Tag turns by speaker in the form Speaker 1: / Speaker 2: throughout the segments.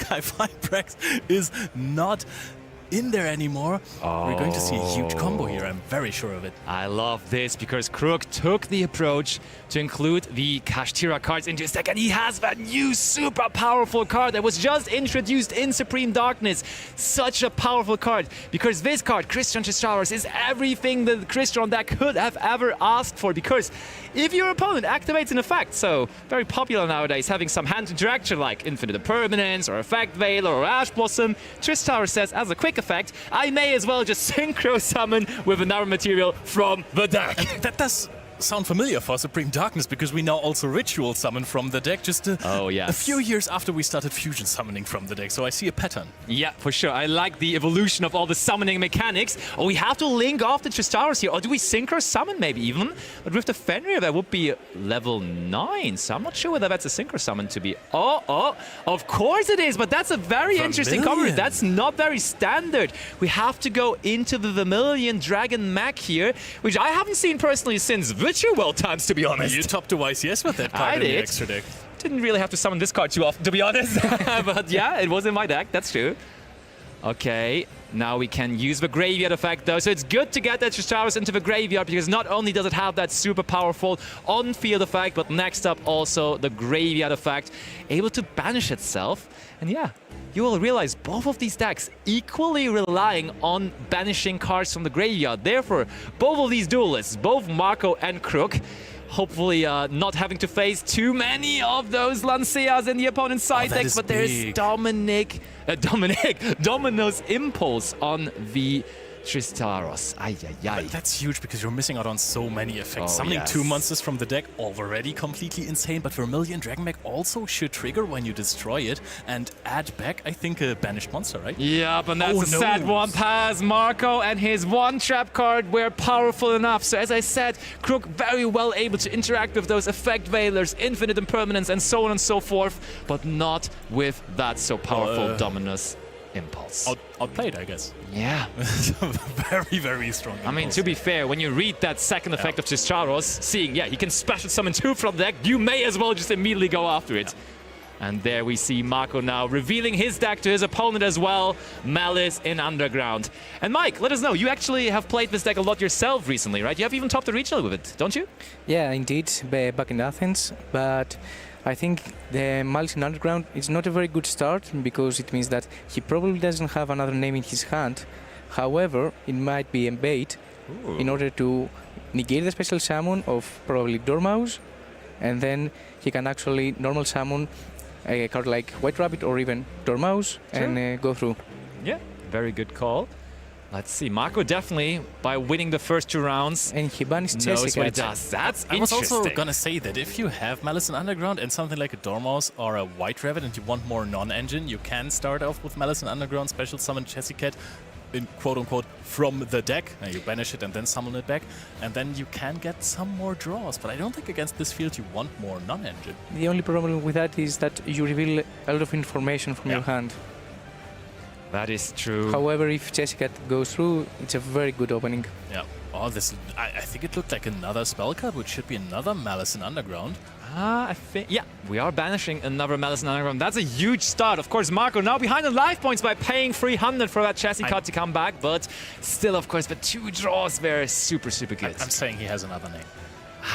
Speaker 1: Maokai Vibrax is not in there anymore. We're going to see a huge combo here, I'm very sure of it.
Speaker 2: I love this because Krook took the approach to include the Kashtira cards into his deck, and he has that new super powerful card that was just introduced in Supreme Darkness. Such a powerful card because this card, Crystron Chistaros, is everything the Crystron deck could have ever asked for, because if your opponent activates an effect, so very popular nowadays, having some hand interaction like Infinite Impermanence or Effect Veil or Ash Blossom, Tristaros says, as a quick effect, I may as well just Synchro Summon with another material from the deck.
Speaker 1: And that does sound familiar for Supreme Darkness, because we now also Ritual Summon from the deck just a few years after we started Fusion Summoning from the deck, so I see a pattern.
Speaker 2: Yeah, for sure. I like the evolution of all the summoning mechanics. Oh, we have to link off the Tristaros here, or do we Synchro Summon maybe even? But with the Fenrir, that would be level 9, so I'm not sure whether that's a Synchro Summon to be... Oh, of course it is, but that's a very interesting cover. That's not very standard. We have to go into the Vermilion Dragon mech here, which I haven't seen personally since Virtual times, to be honest.
Speaker 1: You topped the YCS with that card in the extra deck.
Speaker 2: Didn't really have to summon this card too often, to be honest. But yeah, it was in my deck, that's true. Okay, now we can use the Graveyard effect though, so it's good to get that Tristaros into the Graveyard, because not only does it have that super powerful on-field effect, but next up also the Graveyard effect, able to banish itself. And yeah, you will realize both of these decks equally relying on banishing cards from the graveyard. Therefore, both of these duelists, both Marco and Krook, hopefully not having to face too many of those Lanceas in the opponent's side decks, but there's Domino's Impulse on the Tristaros.
Speaker 1: That's huge, because you're missing out on so many effects. Summoning 2 monsters from the deck, already completely insane, but Vermilion Dragon Mech also should trigger when you destroy it and add back, I think, a banished monster, right?
Speaker 2: Yeah, but that's a sad one. Paz, Marco and his one trap card were powerful enough. So as I said, Krook very well able to interact with those effect veilers, Infinite Impermanence and so on and so forth, but not with that so powerful Dominus Impulse.
Speaker 1: Outplayed, I guess.
Speaker 2: Yeah.
Speaker 1: Very, very strong impulse.
Speaker 2: I mean, to be fair, when you read that second effect of Tristaros, seeing, he can special summon 2 from the deck, you may as well just immediately go after it. And there we see Marco now revealing his deck to his opponent as well, Maliss in Underground. And Mike, let us know, you actually have played this deck a lot yourself recently, right? You have even topped the regional with it, don't you?
Speaker 3: Yeah, indeed, back in Athens, but I think the Maliss in Underground is not a very good start, because it means that he probably doesn't have another name in his hand. However, it might be a bait in order to negate the special summon of probably Dormouse, and then he can actually normal summon a card like White Rabbit or even Dormouse and go through.
Speaker 2: Yeah, very good call. Let's see, Marco definitely, by winning the first 2 rounds,
Speaker 3: and he banished
Speaker 2: knows what it does. That's
Speaker 1: I was
Speaker 2: interesting.
Speaker 1: also gonna say that if you have Maliss in Underground and something like a Dormouse or a White Rabbit and you want more non-engine, you can start off with Maliss in Underground, special summon Chessicat in quote-unquote from the deck. You banish it and then summon it back, and then you can get some more draws. But I don't think against this field you want more non-engine.
Speaker 3: The only problem with that is that you reveal a lot of information from your hand.
Speaker 2: That is true.
Speaker 3: However, if Chessicat goes through, it's a very good opening.
Speaker 1: Yeah. Oh, this. I think it looked like another spell card, which should be another Maliss in Underground.
Speaker 2: I think, we are banishing another Maliss in Underground. That's a huge start. Of course, Marco now behind on life points by paying 300 for that chassis card to come back, but still, of course, the 2 draws were super, super good.
Speaker 1: I'm saying he has another name.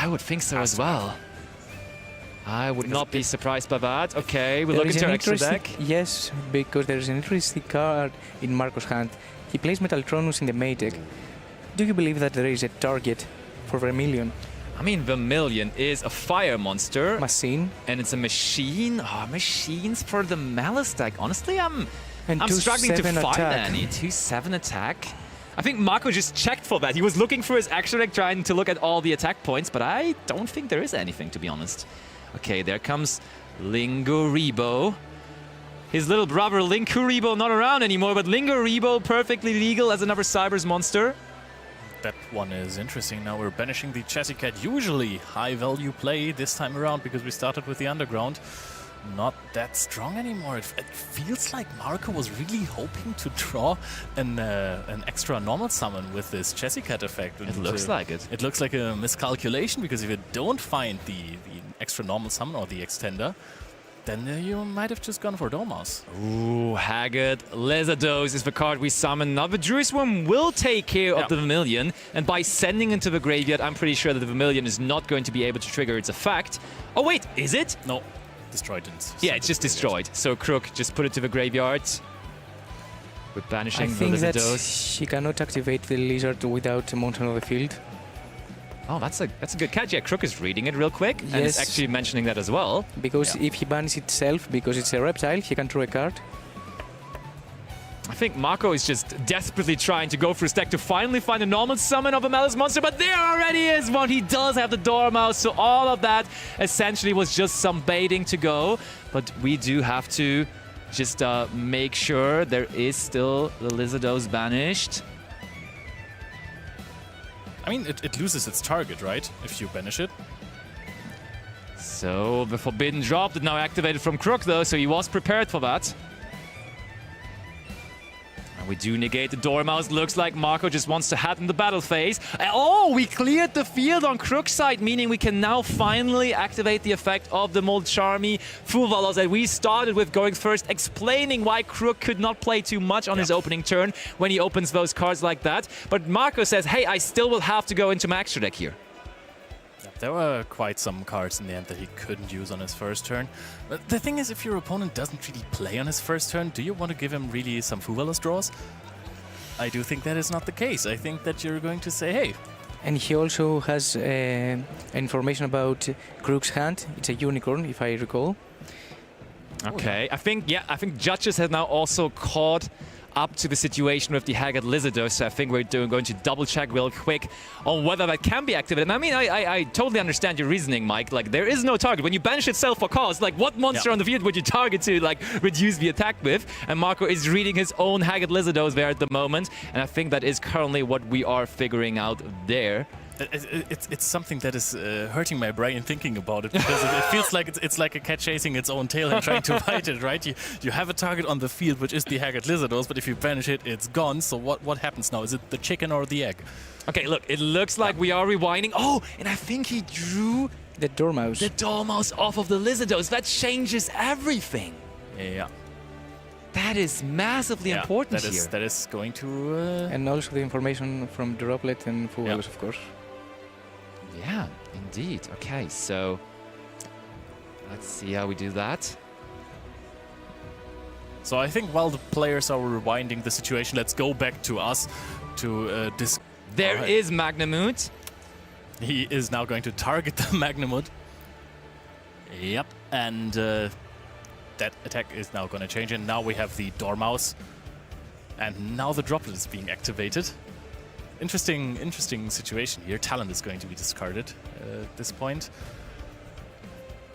Speaker 2: I would think so as well. I would not be surprised by that. Okay, we'll look into our extra deck.
Speaker 3: Yes, because there is an interesting card in Marco's hand. He plays Metaltronus in the main deck. Do you believe that there is a target for Vermilion?
Speaker 2: I mean, Vermilion is a fire monster.
Speaker 3: Machine.
Speaker 2: And it's a machine. Oh, machines for the Maliss deck. Honestly, I'm struggling to find any. 2/7 attack. I think Marco just checked for that. He was looking for his extra deck, trying to look at all the attack points, but I don't think there is anything, to be honest. Okay, there comes Linguribo. His little brother Linkuribo not around anymore, but Linguribo perfectly legal as another Cyber's monster.
Speaker 1: That one is interesting. Now we're banishing the Chessicat. Usually high value play this time around, because we started with the Underground. Not that strong anymore. It feels like Marco was really hoping to draw an extra normal summon with this Chessicat effect.
Speaker 2: It looks like it.
Speaker 1: It looks like a miscalculation, because if you don't find the extra normal summon or the extender, then you might have just gone for Dormouse.
Speaker 2: Ooh, Haggard Lizardos is the card we summon. Now the Druid Swarm will take care of the Vermilion, and by sending into the graveyard, I'm pretty sure that the Vermilion is not going to be able to trigger its effect. Oh wait, is it?
Speaker 1: No, destroyed it.
Speaker 2: Yeah, it's just destroyed. So Krook just put it to the graveyard. We're banishing
Speaker 3: I
Speaker 2: the
Speaker 3: think that
Speaker 2: Lizardos.
Speaker 3: she cannot activate the lizard without a monster on the field.
Speaker 2: Oh, that's a good catch. Yeah, Krook is reading it real quick and is actually mentioning that as well.
Speaker 3: Because if he bans itself, because it's a reptile, he can draw a card.
Speaker 2: I think Marco is just desperately trying to go for his deck to finally find a normal summon of a Maliss monster, but there already is one. He does have the Dormouse, so all of that essentially was just some baiting to go. But we do have to just make sure there is still the Lizardos banished.
Speaker 1: I mean, it loses its target, right? If you banish it.
Speaker 2: So the Forbidden Drop is now activated from Krook, though, so he was prepared for that. And we do negate the Dormouse. Looks like Marco just wants to head in the battle phase. Oh, we cleared the field on Krook's side, meaning we can now finally activate the effect of the Molcharmi Fuvalos that we started with going first, explaining why Krook could not play too much on his opening turn when he opens those cards like that. But Marco says, hey, I still will have to go into my extra deck here.
Speaker 1: There were quite some cards in the end that he couldn't use on his first turn. But the thing is, if your opponent doesn't really play on his first turn, do you want to give him really some Fuvalos draws? I do think that is not the case. I think that you're going to say, hey.
Speaker 3: And he also has information about Krook's hand. It's a unicorn, if I recall.
Speaker 2: Okay, I think judges have now also caught up to the situation with the Haggard Lizardos, so I think we're going to double check real quick on whether that can be activated. And I mean, I totally understand your reasoning, Mike. Like, there is no target. When you banish itself for cost, like, what monster on the field would you target to, like, reduce the attack with? And Marco is reading his own Haggard Lizardos there at the moment, and I think that is currently what we are figuring out there.
Speaker 1: It's something that is hurting my brain thinking about it, because it feels like it's like a cat chasing its own tail and trying to bite it, right? You have a target on the field, which is the Haggard Lizardos, but if you banish it, it's gone. So what happens now? Is it the chicken or the egg?
Speaker 2: Okay, look, it looks like we are rewinding. Oh, and I think he drew
Speaker 3: The Dormouse.
Speaker 2: the Dormouse off of the Lizardos. That changes everything.
Speaker 1: Yeah.
Speaker 2: That is massively important here.
Speaker 1: That is going to...
Speaker 3: And also the information from Droplet and Fuvalos, of course.
Speaker 2: Yeah, indeed. Okay, so let's see how we do that.
Speaker 1: So I think while the players are rewinding the situation, let's go back to us to
Speaker 2: There is Magnamut.
Speaker 1: He is now going to target the Magnamut. Yep, and that attack is now going to change, and now we have the Dormouse, and now the Droplet is being activated. Interesting situation here. Talent is going to be discarded at this point.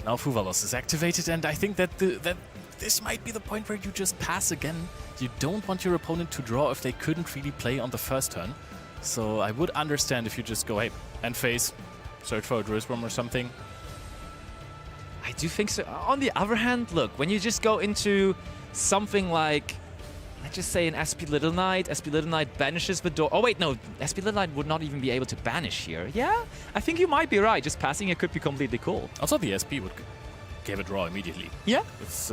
Speaker 1: Now Fuvalos is activated, and I think that this might be the point where you just pass again. You don't want your opponent to draw if they couldn't really play on the first turn. So I would understand if you just go, hey, end phase, search for a Druid Swarm or something.
Speaker 2: I do think so. On the other hand, look, when you just go into something like, let's just say an SP Little Knight banishes the door. Oh wait, no, SP Little Knight would not even be able to banish here. Yeah, I think you might be right. Just passing it could be completely cool.
Speaker 1: Also, the SP would give a draw immediately.
Speaker 2: Yeah.
Speaker 1: It's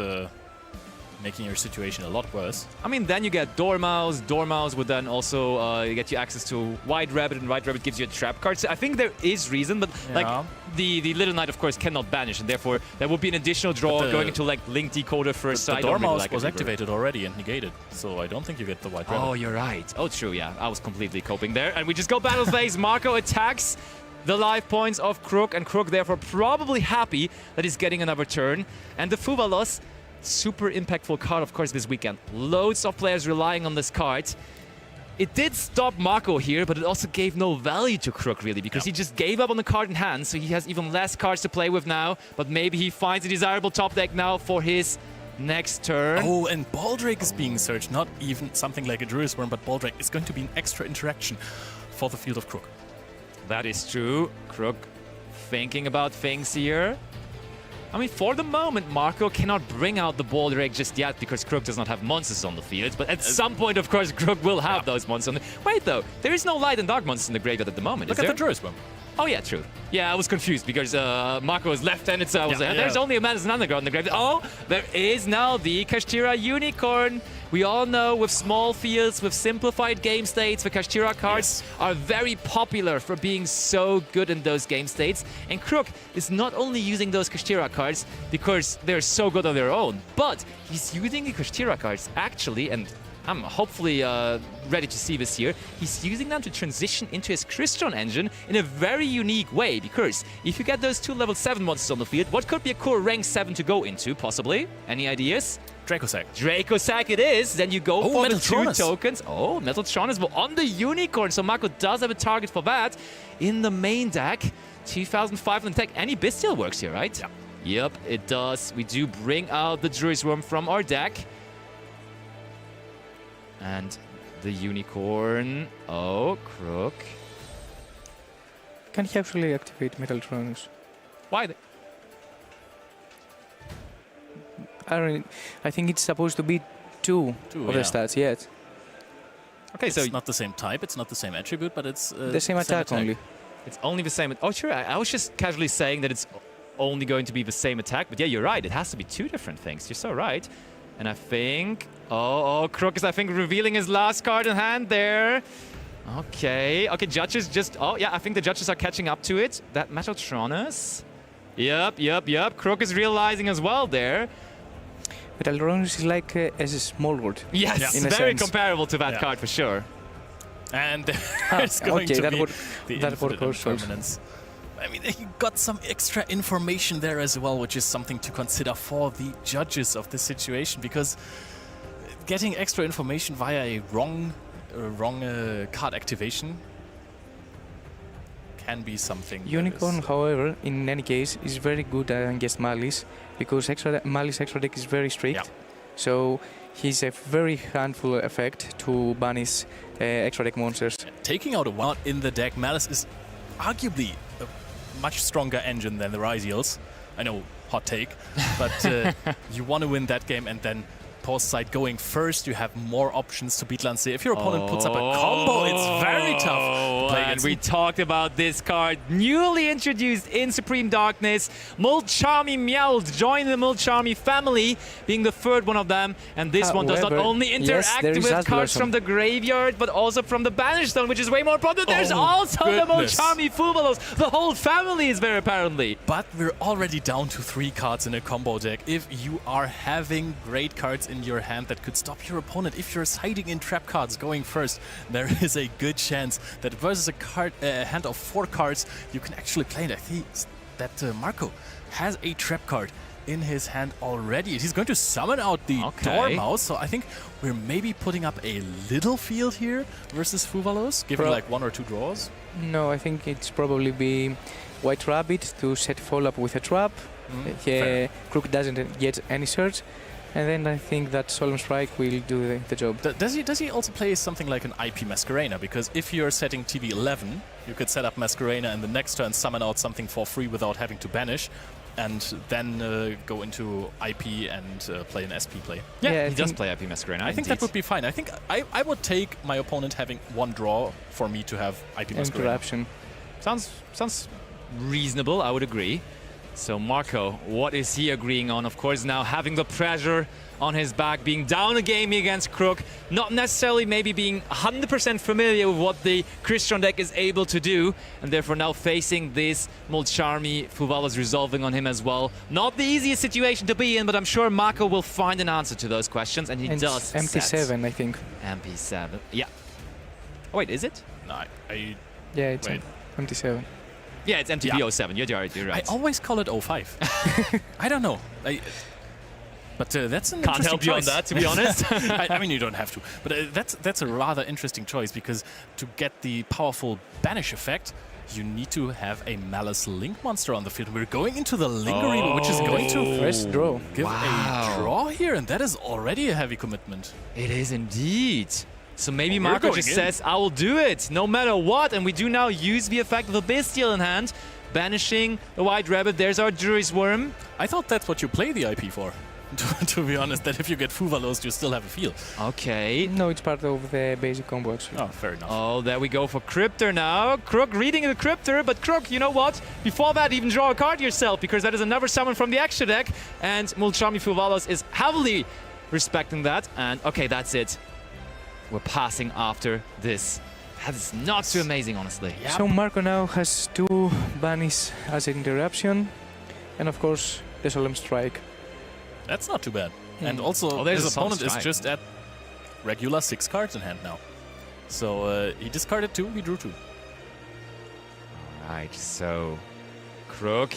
Speaker 1: making your situation a lot worse.
Speaker 2: I mean, then you get Dormouse. Dormouse would then also get you access to White Rabbit, and White Rabbit gives you a trap card. So I think there is reason, but like the Little Knight, of course, cannot banish, and therefore there would be an additional draw going into like Link Decoder first.
Speaker 1: The Dormouse was activated already and negated, so I don't think you get the White Rabbit.
Speaker 2: Oh, you're right. Oh, true, yeah. I was completely coping there. And we just go battle phase. Marco attacks the life points of Krook, and Krook therefore probably happy that he's getting another turn. And the Fuvalos, super impactful card, of course, this weekend. Loads of players relying on this card. It did stop Marco here, but it also gave no value to Krook, really, because he just gave up on the card in hand, so he has even less cards to play with now. But maybe he finds a desirable top deck now for his next turn.
Speaker 1: Oh, and Baldrake is being searched. Not even something like a Druid Swarm, but Baldrake is going to be an extra interaction for the field of Krook.
Speaker 2: That is true. Krook thinking about things here. I mean, for the moment, Marco cannot bring out the Baldrake just yet because Krook does not have monsters on the field. But at some point, of course, Krook will have those monsters on the... Wait, though. There is no light and dark monsters in the graveyard at the moment,
Speaker 1: Look at the Druid Swarm.
Speaker 2: Oh yeah, true. Yeah, I was confused because Marco was left-handed, so I was like, there's only a Maliss and Underground in the grave. Oh, there is now the Kashtira Unicorn. We all know with small fields, with simplified game states, the Kashtira cards are very popular for being so good in those game states. And Krook is not only using those Kashtira cards because they're so good on their own, but he's using the Kashtira cards actually, and I'm hopefully ready to see this here. He's using them to transition into his Crystron engine in a very unique way, because if you get those 2 level 7 monsters on the field, what could be a cool rank 7 to go into, possibly? Any ideas?
Speaker 1: Dracosack.
Speaker 2: Dracosack it is. Then you go for the 2
Speaker 1: Metaltronus.
Speaker 2: tokens. Oh, Metaltronus, but on the Unicorn. So Marco does have a target for that. In the main deck, 2,500 tech. Any Bestial works here, right?
Speaker 1: Yeah.
Speaker 2: Yep, it does. We do bring out the Druid's Worm from our deck. And the Unicorn. Oh, Krook.
Speaker 3: Can he actually activate Metaltronus?
Speaker 2: Why?
Speaker 3: I think it's supposed to be two of the stats, yes.
Speaker 2: Okay, so
Speaker 1: it's not the same type, it's not the same attribute, but it's
Speaker 3: the same attack only.
Speaker 2: it's only the same. Oh, sure. I was just casually saying that it's only going to be the same attack, but yeah, you're right. It has to be 2 different things. You're so right. And I think... Oh, Krook is, I think, revealing his last card in hand there. Okay, judges just... Oh, yeah, I think the judges are catching up to it. That Metaltronus. Yep. Krook is realizing as well there.
Speaker 3: Metaltronus is like as a small word.
Speaker 2: Yes,
Speaker 3: in a
Speaker 2: very
Speaker 3: sense.
Speaker 2: comparable to that card for sure.
Speaker 1: And there's going to
Speaker 3: that
Speaker 1: be
Speaker 3: would,
Speaker 1: the
Speaker 3: that would
Speaker 1: infinite
Speaker 3: also.
Speaker 1: impermanence. I mean, you got some extra information there as well, which is something to consider for the judges of this situation, because getting extra information via a wrong card activation can be something.
Speaker 3: Unicorn, however, in any case, is very good against Maliss, because Maliss extra deck is very strict.
Speaker 1: Yeah.
Speaker 3: So he's a very handful effect to banish extra deck monsters.
Speaker 1: Taking out a one in the deck, Maliss is arguably a much stronger engine than the Ryziels. I know, hot take, but you want to win that game, and then post side going first, you have more options to beat Lance. If your opponent puts up a combo, it's very tough.
Speaker 2: And we talked about this card, newly introduced in Supreme Darkness. Mulcharmy Meowth joined the Mulcharmy family, being the third one of them. And this one does not only interact with cards from the graveyard, but also from the Banished Stone, which is way more important. There's also the Mulcharmy Fuvalos. The whole family is there, apparently.
Speaker 1: But we're already down to 3 cards in a combo deck. If you are having great cards in your hand that could stop your opponent, if you're hiding in trap cards going first, there is a good chance that versus a hand of 4 cards, you can actually play it. I think that Marco has a trap card in his hand already. He's going to summon out the Dormouse, so I think we're maybe putting up a little field here versus Fuvalos, giving like 1 or 2 draws.
Speaker 3: No, I think it's probably be White Rabbit to set follow-up with a trap. Krook doesn't get any search. And then I think that Solemn Strike will do the job.
Speaker 1: Does he also play something like an IP Masquerena? Because if you're setting TV 11, you could set up Masquerena and the next turn summon out something for free without having to banish, and then go into IP and play an SP play.
Speaker 2: Yeah, he does play IP Masquerena.
Speaker 1: I think that would be fine. I think I would take my opponent having 1 draw for me to have IP Masquerena.
Speaker 3: Interruption.
Speaker 2: Sounds reasonable, I would agree. So Marco, what is he agreeing on? Of course, now having the pressure on his back, being down a game against Krook, not necessarily maybe being 100% familiar with what the Crystron deck is able to do, and therefore now facing this Mulcharmy, Fuvalos resolving on him as well. Not the easiest situation to be in, but I'm sure Marco will find an answer to those questions, and he does.
Speaker 3: MP7, I think.
Speaker 2: MP7, yeah. Oh wait, is it?
Speaker 1: No,
Speaker 3: yeah, it's MP7.
Speaker 2: Yeah, it's MTV07. You're right.
Speaker 1: I always call it 05. I don't know. But that's an
Speaker 2: Can't
Speaker 1: interesting
Speaker 2: help you
Speaker 1: choice.
Speaker 2: on that, to be honest.
Speaker 1: I mean, you don't have to. But that's a rather interesting choice, because to get the powerful banish effect, you need to have a Maliss Link monster on the field. We're going into the Lingerie, which is going to
Speaker 3: first draw.
Speaker 1: Give a draw here, and that is already a heavy commitment.
Speaker 2: It is indeed. So maybe Marco just says, I will do it, no matter what. And we do now use the effect of a Bestial in hand, banishing the White Rabbit. There's our Druid's Worm.
Speaker 1: I thought that's what you play the IP for. to be honest, that if you get Fuvalos, you still have a field.
Speaker 2: Okay.
Speaker 3: No, it's part of the basic combo actually.
Speaker 1: Oh, fair enough.
Speaker 2: Oh, there we go for Cryptor now. Krook reading the Cryptor, but Krook, you know what? Before that, even draw a card yourself, because that is another summon from the extra deck, and Mulchami Fuvalos is heavily respecting that. And okay, that's it. We're passing after this. That is not too amazing, honestly.
Speaker 1: Yep.
Speaker 3: So Marco now has 2 bunnies as an interruption, and of course the Solemn Strike.
Speaker 1: That's not too bad. And also,
Speaker 2: there's
Speaker 1: his
Speaker 2: a
Speaker 1: opponent
Speaker 2: Solemn
Speaker 1: is
Speaker 2: Strike.
Speaker 1: just at regular 6 cards in hand now. So he discarded 2, he drew 2.
Speaker 2: Right, so Krook,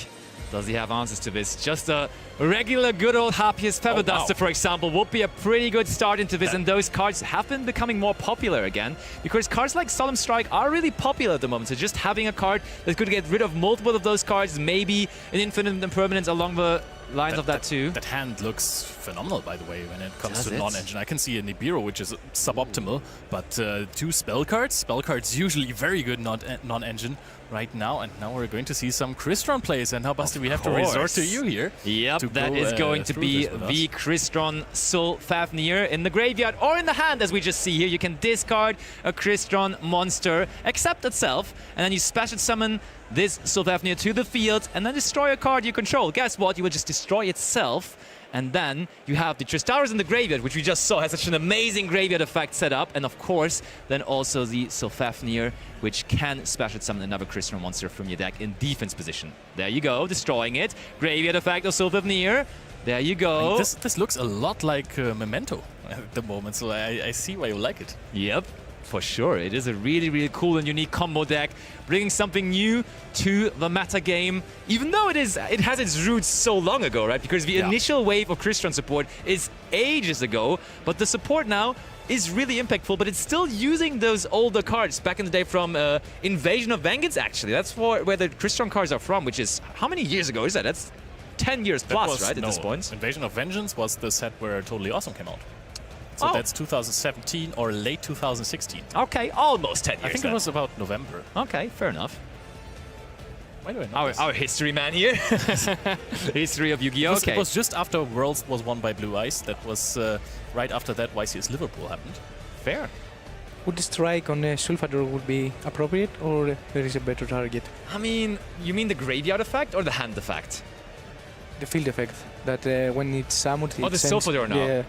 Speaker 2: does he have answers to this? Just a regular good old happiest Feather Duster, for example, would be a pretty good start into this, and those cards have been becoming more popular again, because cards like Solemn Strike are really popular at the moment, so just having a card that could get rid of multiple of those cards, maybe an infinite impermanence along the lines of that too.
Speaker 1: That hand looks phenomenal, by the way, when it comes
Speaker 2: Does
Speaker 1: to
Speaker 2: it?
Speaker 1: non-engine. I can see a Nibiru, which is suboptimal, but 2 spell cards usually very good non-engine right now, and now we're going to see some Crystron plays, and now, Basti, we have to resort to you here.
Speaker 2: Yep,
Speaker 1: to
Speaker 2: that
Speaker 1: go,
Speaker 2: is going to
Speaker 1: through
Speaker 2: be
Speaker 1: this with
Speaker 2: the
Speaker 1: us.
Speaker 2: Crystron Soul Fafnir in the graveyard or in the hand, as we just see here. You can discard a Crystron monster, accept itself, and then you special summon this Soul Fafnir to the field, and then destroy a card you control. Guess what? You will just destroy itself. And then you have the Tristaros in the graveyard, which we just saw has such an amazing graveyard effect set up. And of course, then also the Sylphafnir, which can special summon another Crystron monster from your deck in defense position. There you go, destroying it. Graveyard effect of Sylphafnir. There you go.
Speaker 1: This looks a lot like Memento at the moment, so I see why you like it.
Speaker 2: Yep, for sure. It is a really, really cool and unique combo deck, bringing something new to the meta game, even though it has its roots so long ago, right? Because the initial wave of Crystron support is ages ago, but the support now is really impactful, but it's still using those older cards back in the day from Invasion of Vengeance, actually. That's where the Crystron cards are from, which is, how many years ago is that? That's 10 years plus, right, at this point?
Speaker 1: Invasion of Vengeance was the set where Totally Awesome came out. So that's 2017 or late 2016.
Speaker 2: Okay, almost 10 years.
Speaker 1: I think
Speaker 2: then.
Speaker 1: it was about November.
Speaker 2: Okay, fair enough.
Speaker 1: Why do I know this?
Speaker 2: Our history man here. History of Yu-Gi-Oh! Okay.
Speaker 1: It was just after Worlds was won by Blue Eyes. That was right after that YCS Liverpool happened.
Speaker 2: Fair.
Speaker 3: Would the strike on Sulfador would be appropriate, or there is a better target?
Speaker 2: I mean, you mean the graveyard effect or the hand effect?
Speaker 3: The field effect, that when it's summoned,
Speaker 2: Oh,
Speaker 3: it
Speaker 2: the
Speaker 3: sends...
Speaker 2: Sulfador now.
Speaker 3: Yeah.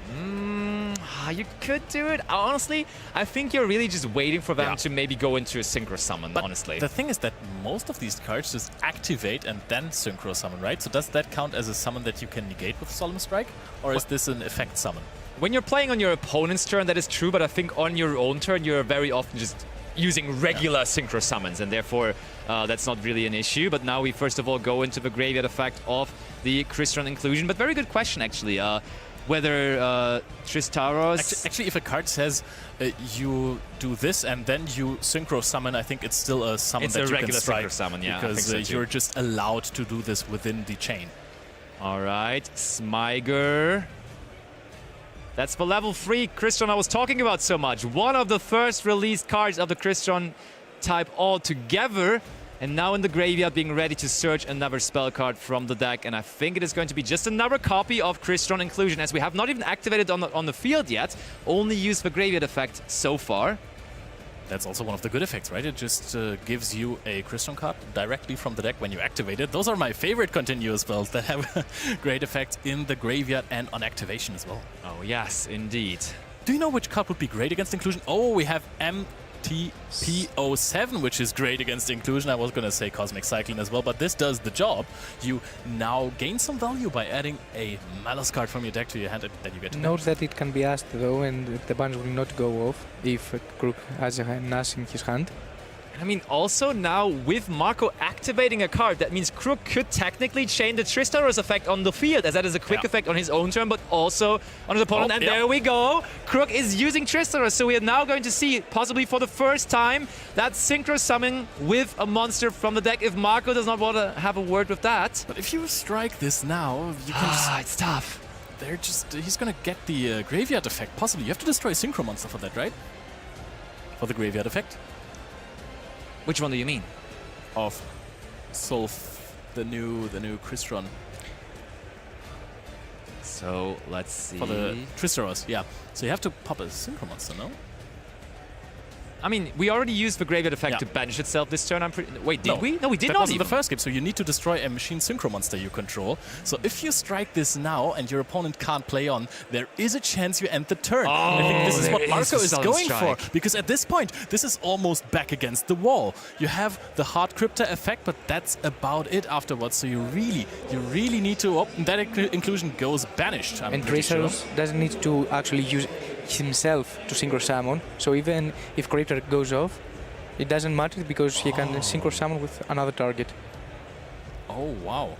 Speaker 2: You could do it. Honestly, I think you're really just waiting for them
Speaker 1: Yeah.
Speaker 2: to maybe go into a Synchro Summon,
Speaker 1: But
Speaker 2: honestly.
Speaker 1: the thing is that most of these cards just activate and then Synchro Summon, right? So does that count as a summon that you can negate with Solemn Strike? Or is this an effect summon?
Speaker 2: When you're playing on your opponent's turn, that is true, but I think on your own turn, you're very often just using regular Synchro Summons, and therefore that's not really an issue. But now we first of all go into the graveyard effect of the Crystron inclusion. But very good question, actually. Whether Tristaros...
Speaker 1: Actually, if a card says you do this and then you Synchro Summon, I think it's still a summon
Speaker 2: It's
Speaker 1: that
Speaker 2: a
Speaker 1: you can
Speaker 2: regular
Speaker 1: strike.
Speaker 2: Synchro Summon, yeah, I
Speaker 1: Because
Speaker 2: think so too.
Speaker 1: you're just allowed to do this within the chain.
Speaker 2: All right, Smyger. That's the level 3 Crystron I was talking about so much. One of the first released cards of the Crystron type altogether. And now in the graveyard, being ready to search another spell card from the deck. And I think it is going to be just another copy of Crystron Inclusion, as we have not even activated on the field yet. Only used the graveyard effect so far.
Speaker 1: That's also one of the good effects, right? It just gives you a Crystron card directly from the deck when you activate it. Those are my favorite continuous spells that have a great effect in the graveyard and on activation as well.
Speaker 2: Oh, yes, indeed.
Speaker 1: Do you know which card would be great against inclusion? Oh, we have MTP07, which is great against inclusion. I was going to say Cosmic Cyclone as well, but this does the job. You now gain some value by adding a Maliss card from your deck to your hand that you get to
Speaker 3: Note that it can be asked though, and the bans will not go off if Krook has an ass in his hand.
Speaker 2: I mean, also now with Marco activating a card, that means Krook could technically chain the Tristaros effect on the field, as that is a quick effect on his own turn, but also on his opponent. And there we go. Krook is using Tristaros, so we are now going to see, possibly for the first time, that Synchro Summon with a monster from the deck, if Marco does not want to have a word with that.
Speaker 1: But if you strike this now, you can just...
Speaker 2: It's tough.
Speaker 1: He's gonna get the graveyard effect, possibly. You have to destroy a Synchro monster for that, right? For the graveyard effect.
Speaker 2: Which one do you mean?
Speaker 1: Of the new Crystron.
Speaker 2: So let's see.
Speaker 1: For the Tristeros, yeah. So you have to pop a Synchro Monster, no?
Speaker 2: I mean, we already used the Graveyard Effect
Speaker 1: Yeah.
Speaker 2: to banish itself this turn. Wait, did
Speaker 1: No.
Speaker 2: we? No, we did
Speaker 1: That
Speaker 2: not
Speaker 1: wasn't
Speaker 2: even.
Speaker 1: the first game, so you need to destroy a machine Synchro Monster you control. So if you strike this now and your opponent can't play on, there is a chance you end the turn. I think this is
Speaker 2: there
Speaker 1: what
Speaker 2: is
Speaker 1: Marco
Speaker 2: a
Speaker 1: is
Speaker 2: sudden
Speaker 1: going for,
Speaker 2: strike.
Speaker 1: because at this point, this is almost back against the wall. You have the Hard Crypta effect, but that's about it afterwards. So you really need to open that inclusion goes banished. I'm
Speaker 3: And
Speaker 1: pretty sure.
Speaker 3: Triceratops doesn't need to actually use himself to Synchro Summon. So even if Cryptar goes off, it doesn't matter because he can Synchro Summon with another target.
Speaker 1: Oh, wow.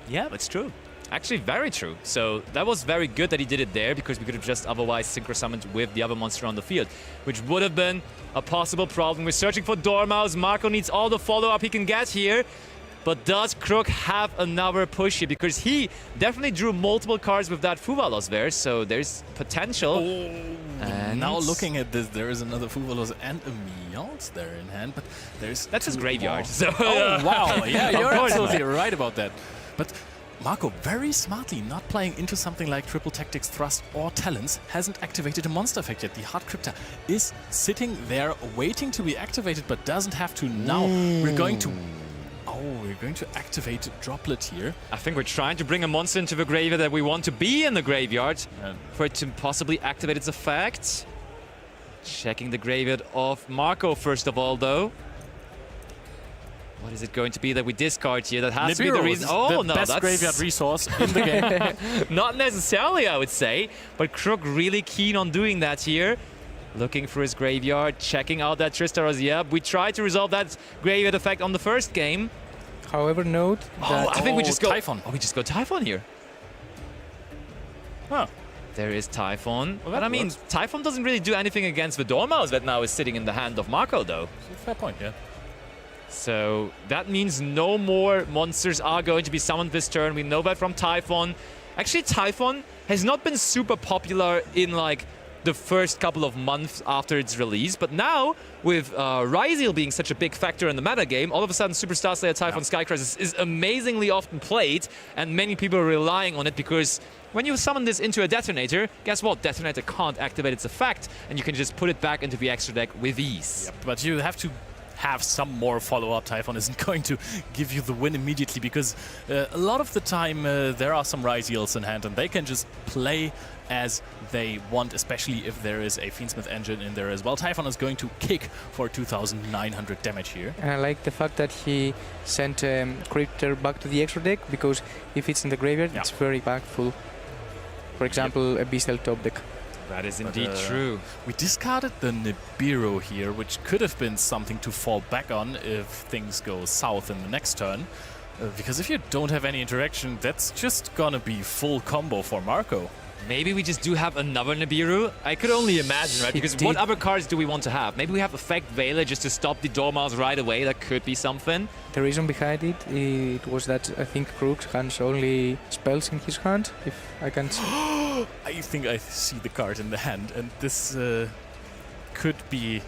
Speaker 2: Yeah, that's true. Actually, very true. So that was very good that he did it there, because we could have just otherwise Synchro Summoned with the other monster on the field, which would have been a possible problem. We're searching for Dormouse. Marco needs all the follow-up he can get here. But does Krook have another push here? Because he definitely drew multiple cards with that Fuvalos there, so there's potential. And
Speaker 1: Now looking at this, there is another Fuvalos and a Meowth there in hand, but there's...
Speaker 2: that's his
Speaker 1: two
Speaker 2: graveyard.
Speaker 1: more.
Speaker 2: So
Speaker 1: Oh, wow. Yeah,
Speaker 2: Of
Speaker 1: you're
Speaker 2: course
Speaker 1: absolutely right about that. But Marco, very smartly, not playing into something like Triple Tactics, Thrust, or Talents, hasn't activated a monster effect yet. The Hard Crypta is sitting there waiting to be activated, but doesn't have to now. We're going to... Oh, we're going to activate Droplet here.
Speaker 2: I think we're trying to bring a monster into the graveyard that we want to be in the graveyard for it to possibly activate its effect. Checking the graveyard of Marco first of all, though. What is it going to be that we discard here? That has to be the
Speaker 1: Nibiru,
Speaker 2: reason. Oh,
Speaker 1: the
Speaker 2: no,
Speaker 1: best
Speaker 2: that's
Speaker 1: graveyard resource in the game.
Speaker 2: not necessarily, I would say. But Krook really keen on doing that here. Looking for his graveyard, checking out that Tristeros. Yep, we tried to resolve that graveyard effect on the first game.
Speaker 3: However, note that
Speaker 2: I think we just go
Speaker 1: Typhon.
Speaker 2: Oh, we just go Typhon here.
Speaker 1: Huh.
Speaker 2: There is Typhon.
Speaker 1: Well,
Speaker 2: But
Speaker 1: that
Speaker 2: I mean,
Speaker 1: works.
Speaker 2: Typhon doesn't really do anything against the Dormouse that now is sitting in the hand of Marco, though.
Speaker 1: Fair point, yeah.
Speaker 2: So that means no more monsters are going to be summoned this turn. We know that from Typhon. Actually, Typhon has not been super popular in like the first couple of months after its release, but now with Ryzeal being such a big factor in the meta game, all of a sudden Superstar Slayer Typhon Sky Crisis is amazingly often played, and many people are relying on it because when you summon this into a Detonator, guess what? Detonator can't activate its effect, and you can just put it back into the extra deck with ease.
Speaker 1: Yep, but you have to have some more follow-up. Typhon isn't going to give you the win immediately because a lot of the time there are some Ryzeals in hand and they can just play as they want, especially if there is a Fiendsmith engine in there as well. Typhon is going to kick for 2,900 damage here.
Speaker 3: and I like the fact that he sent Cryptar back to the extra deck, because if it's in the graveyard,
Speaker 1: Yeah.
Speaker 3: it's very impactful. For example, a Bestial top deck.
Speaker 2: That is
Speaker 1: But,
Speaker 2: indeed true.
Speaker 1: We discarded the Nibiru here, which could have been something to fall back on if things go south in the next turn. Because if you don't have any interaction, that's just gonna be full combo for Marco.
Speaker 2: Maybe we just do have another Nibiru. I could only imagine, right? Because what other cards do we want to have? Maybe we have Effect Veiler just to stop the Dormouse right away. That could be something.
Speaker 3: The reason behind it was that I think Krook has only spells in his hand, if I can see.
Speaker 1: I think I see the card in the hand, and this could be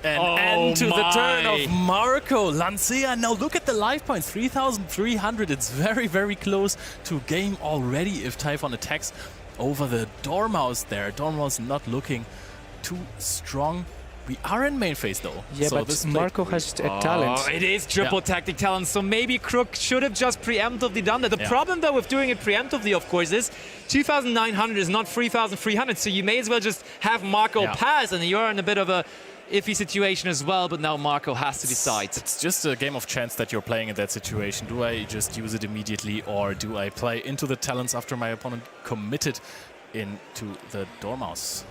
Speaker 1: an end to the turn
Speaker 2: my.
Speaker 1: of Marco. Lancea, now look at the life points, 3,300. It's very, very close to game already if Typhon attacks over the Dormouse there. Dormouse not looking too strong. We are in main phase though.
Speaker 3: Yeah,
Speaker 1: so
Speaker 3: but
Speaker 1: this
Speaker 3: Marco has a talent.
Speaker 2: Oh, it is triple tactic talent, so maybe Krook should have just preemptively done that. The problem though with doing it preemptively, of course, is 2,900 is not 3,300, so you may as well just have Marco pass, and you're in a bit of a iffy situation as well, but now Marco has to decide.
Speaker 1: It's just a game of chance that you're playing in that situation. Do I just use it immediately, or do I play into the talents after my opponent committed into the Dormouse?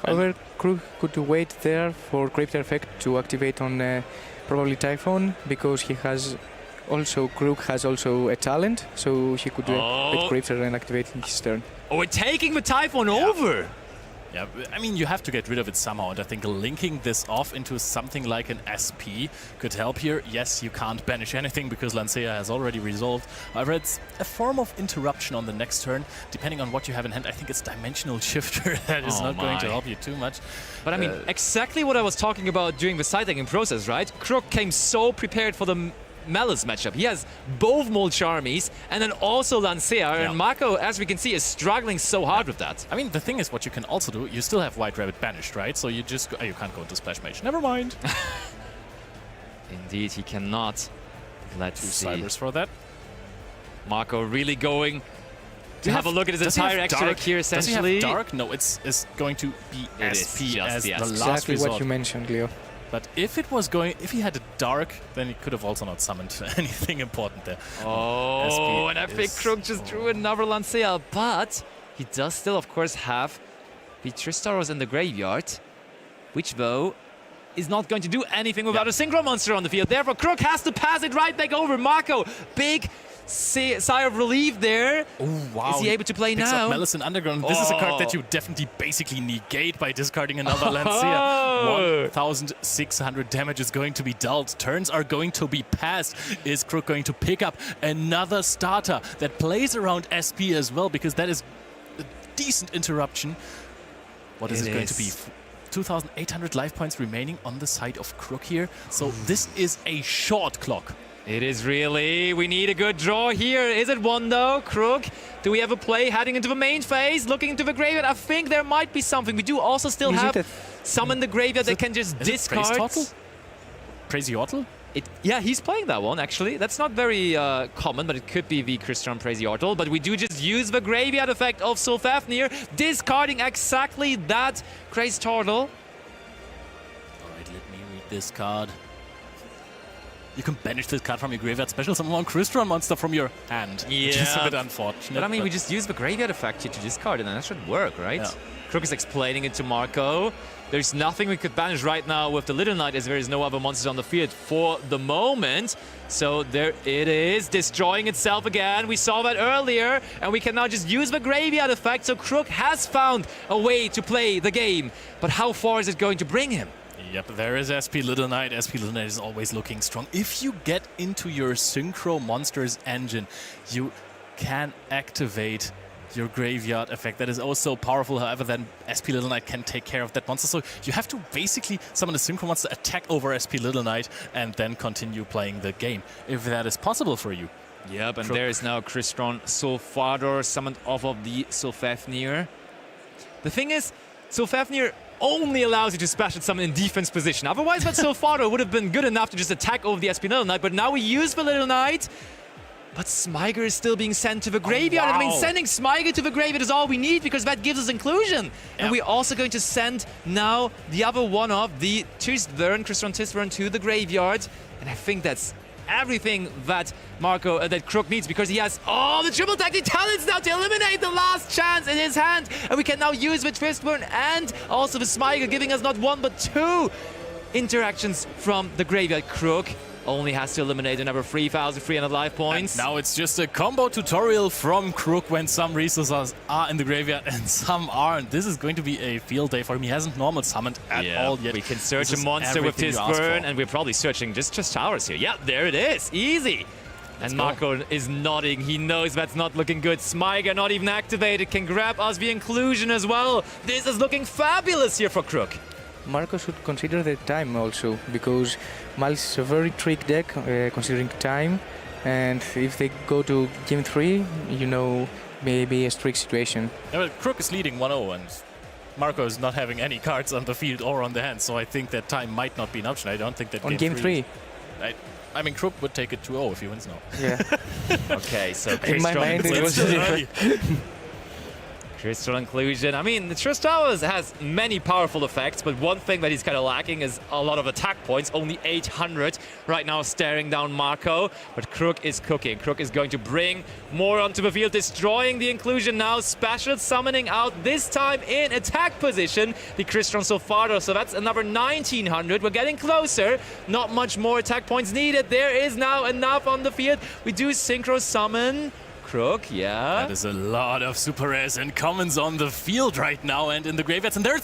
Speaker 3: However, Krook could wait there for Cryptar effect to activate on probably Typhon, because he has also, Krook has also a talent, so he could hit Cryptar and activate in his turn.
Speaker 2: Oh, we're taking the Typhon over!
Speaker 1: Yeah, I mean, you have to get rid of it somehow, and I think linking this off into something like an SP could help here. Yes, you can't banish anything because Lancea has already resolved. However, it's a form of interruption on the next turn. Depending on what you have in hand, I think it's Dimensional Shifter that is not going to help you too much.
Speaker 2: But I mean, exactly what I was talking about during the side decking process, right? Krook came so prepared for the Maliss matchup. He has both Molch armies and then also Lancea, and Marco, as we can see, is struggling so hard with that.
Speaker 1: I mean, the thing is, what you can also do, you still have White Rabbit banished, right? So you just go, you can't go into Splash Mage. Never mind.
Speaker 2: Indeed, he cannot. Let's see.
Speaker 1: Cybers for that.
Speaker 2: Marco really going to have a look at his entire extra deck here, essentially.
Speaker 1: Does he have Dark? No, it's going to be SP as the last
Speaker 3: exactly
Speaker 1: resort.
Speaker 3: what you mentioned, Leo.
Speaker 1: But if he had a Dark, then he could have also not summoned anything important there.
Speaker 2: Oh, and I think Krook just drew another Lancea, but he does still, of course, have the Tristaros in the graveyard, which, though, is not going to do anything without a Synchro Monster on the field. Therefore, Krook has to pass it right back over. Marco, big sigh of relief there.
Speaker 1: Oh, wow.
Speaker 2: Is he able to play
Speaker 1: Picks
Speaker 2: now?
Speaker 1: up Maliss in Underground. This is a card that you definitely basically negate by discarding another Lancea. 1,600 damage is going to be dealt. Turns are going to be passed. Is Krook going to pick up another starter that plays around SP as well? Because that is a decent interruption. What is it going to be? 2,800 life points remaining on the side of Krook here. So this is a short clock.
Speaker 2: It is really. We need a good draw here. Is it one though? Krook, do we have a play heading into the main phase? Looking into the graveyard? I think there might be something. We do also still have some in the graveyard that can just discard.
Speaker 1: Praesiortal?
Speaker 2: Yeah, he's playing that one, actually. That's not very common, but it could be the Crystron Praesiortal. But we do just use the graveyard effect of Sulfafnir, discarding exactly that Crazy Turtle.
Speaker 1: Alright, let me read this card. You can banish this card from your graveyard, special summon one Crystron monster from your hand.
Speaker 2: Yeah.
Speaker 1: Which is a bit unfortunate.
Speaker 2: But I mean, we just use the graveyard effect here to discard it, and that should work, right?
Speaker 1: Yeah.
Speaker 2: Krook is explaining it to Marco. There's nothing we could banish right now with the Little Knight, as there is no other monsters on the field for the moment. So there it is, destroying itself again. We saw that earlier, and we can now just use the graveyard effect. So Krook has found a way to play the game. But how far is it going to bring him?
Speaker 1: Yep, there is SP Little Knight. SP Little Knight is always looking strong. If you get into your Synchro Monsters engine, you can activate your graveyard effect. That is also powerful. However, then SP Little Knight can take care of that monster. So you have to basically summon a Synchro Monster, attack over SP Little Knight, and then continue playing the game, if that is possible for you.
Speaker 2: Yep, and there is now Crystron Sulfador summoned off of the Sulfafnir. The thing is, Sulfafnir only allows you to special summon in defense position. Otherwise, that Sulfador would have been good enough to just attack over the SP Little Knight, but now we use the Little Knight. But Smyger is still being sent to the graveyard. I mean, sending Smyger to the graveyard is all we need because that gives us inclusion. And we're also going to send now the other one of the Crystron Tisvern to the graveyard. And I think that's everything that that Krook needs, because he has all the triple tactic talents now to eliminate the last chance in his hand. And we can now use the Twistburn and also the Smyger, giving us not one but two interactions from the graveyard. Krook only has to eliminate another 3,300 life points.
Speaker 1: And now it's just a combo tutorial from Krook when some resources are in the graveyard and some aren't. This is going to be a field day for him. He hasn't normal summoned at all yet.
Speaker 2: We can search a monster with his burn, and we're probably searching just towers here. Yeah, there it is. Easy. And Marco is nodding. He knows that's not looking good. Smyger not even activated. Can grab us the inclusion as well. This is looking fabulous here for Krook.
Speaker 3: Marco should consider the time also, because Maliss is a very trick deck considering time, and if they go to game 3, you know, maybe a strict situation.
Speaker 1: Yeah, but Krook is leading 1-0, and Marco is not having any cards on the field or on the hand, so I think that time might not be an option. I don't think that
Speaker 3: on game 3.
Speaker 1: I mean, Krook would take it 2-0 if he wins now.
Speaker 3: Yeah.
Speaker 2: Okay, so
Speaker 3: in my mind it was different.
Speaker 2: Crystal inclusion. I mean, the Tristaros has many powerful effects, but one thing that he's kind of lacking is a lot of attack points. Only 800 right now, staring down Marco. But Krook is cooking. Krook is going to bring more onto the field, destroying the inclusion now. Special summoning out, this time in attack position, the Crystron Sulfador. So that's another 1900. We're getting closer. Not much more attack points needed. There is now enough on the field. We do synchro summon Krook, yeah.
Speaker 1: That is a lot of super rares and commons on the field right now and in the graveyards. And there's